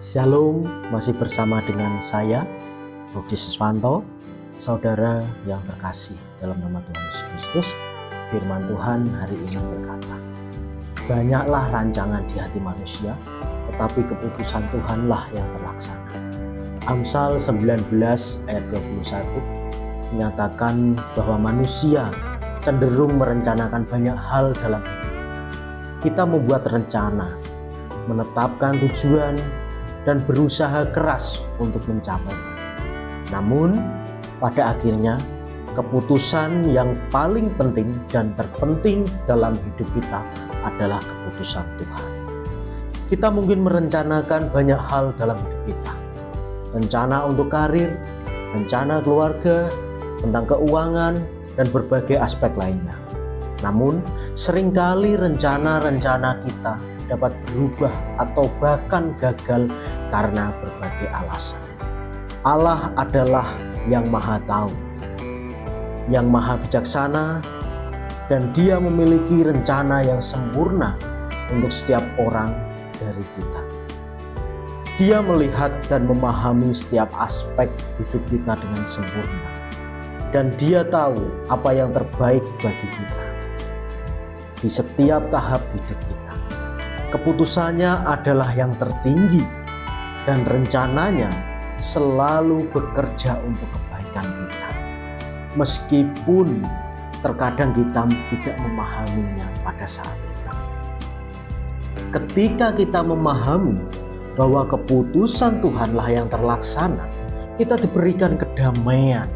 Shalom, masih bersama dengan saya, Rudi Siswanto, saudara yang terkasih dalam nama Tuhan Yesus Kristus. Firman Tuhan hari ini berkata, banyaklah rancangan di hati manusia, tetapi keputusan Tuhanlah yang terlaksana. Amsal 19 ayat 21 menyatakan bahwa manusia cenderung merencanakan banyak hal dalam hidup. Kita membuat rencana, menetapkan tujuan, dan berusaha keras untuk mencapainya. Namun, pada akhirnya, keputusan yang paling penting dan terpenting dalam hidup kita adalah keputusan Tuhan. Kita mungkin merencanakan banyak hal dalam hidup kita. Rencana untuk karir, rencana keluarga, tentang keuangan, dan berbagai aspek lainnya. Namun, seringkali rencana-rencana kita dapat berubah atau bahkan gagal karena berbagai alasan. Allah adalah yang Maha Tahu, yang Maha Bijaksana, dan Dia memiliki rencana yang sempurna untuk setiap orang dari kita. Dia melihat dan memahami setiap aspek hidup kita dengan sempurna, dan Dia tahu apa yang terbaik bagi kita di setiap tahap hidup kita. Keputusannya adalah yang tertinggi dan rencananya selalu bekerja untuk kebaikan kita. Meskipun terkadang kita tidak memahaminya pada saat itu. Ketika kita memahami bahwa keputusan Tuhanlah yang terlaksana, kita diberikan kedamaian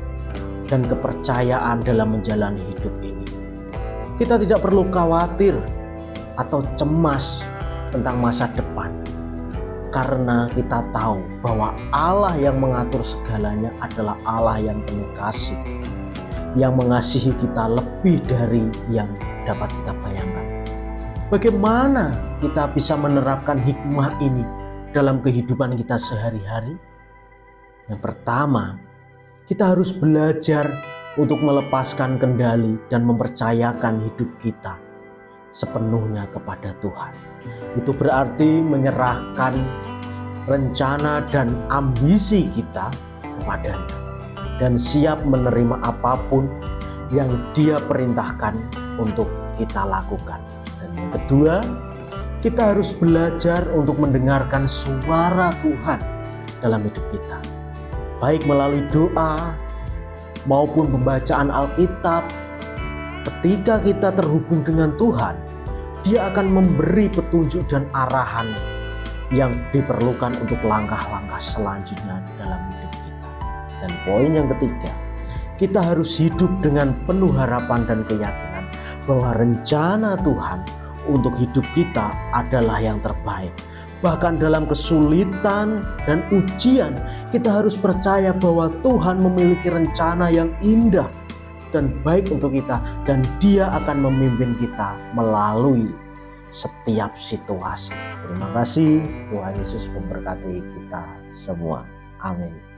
dan kepercayaan dalam menjalani hidup ini. Kita tidak perlu khawatir atau cemas tentang masa depan, karena kita tahu bahwa Allah yang mengatur segalanya adalah Allah yang penuh kasih, yang mengasihi kita lebih dari yang dapat kita bayangkan. Bagaimana kita bisa menerapkan hikmah ini dalam kehidupan kita sehari-hari? Yang pertama, kita harus belajar untuk melepaskan kendali dan mempercayakan hidup kita sepenuhnya kepada Tuhan. Itu berarti menyerahkan rencana dan ambisi kita kepadanya dan siap menerima apapun yang Dia perintahkan untuk kita lakukan. Dan yang kedua, kita harus belajar untuk mendengarkan suara Tuhan dalam hidup kita, baik melalui doa maupun pembacaan Alkitab. Ketika kita terhubung dengan Tuhan, Dia akan memberi petunjuk dan arahan yang diperlukan untuk langkah-langkah selanjutnya dalam hidup kita. Dan poin yang ketiga, kita harus hidup dengan penuh harapan dan keyakinan bahwa rencana Tuhan untuk hidup kita adalah yang terbaik. Bahkan dalam kesulitan dan ujian, kita harus percaya bahwa Tuhan memiliki rencana yang indah dan baik untuk kita, dan Dia akan memimpin kita melalui setiap situasi. Terima kasih, Tuhan Yesus memberkati kita semua. Amin.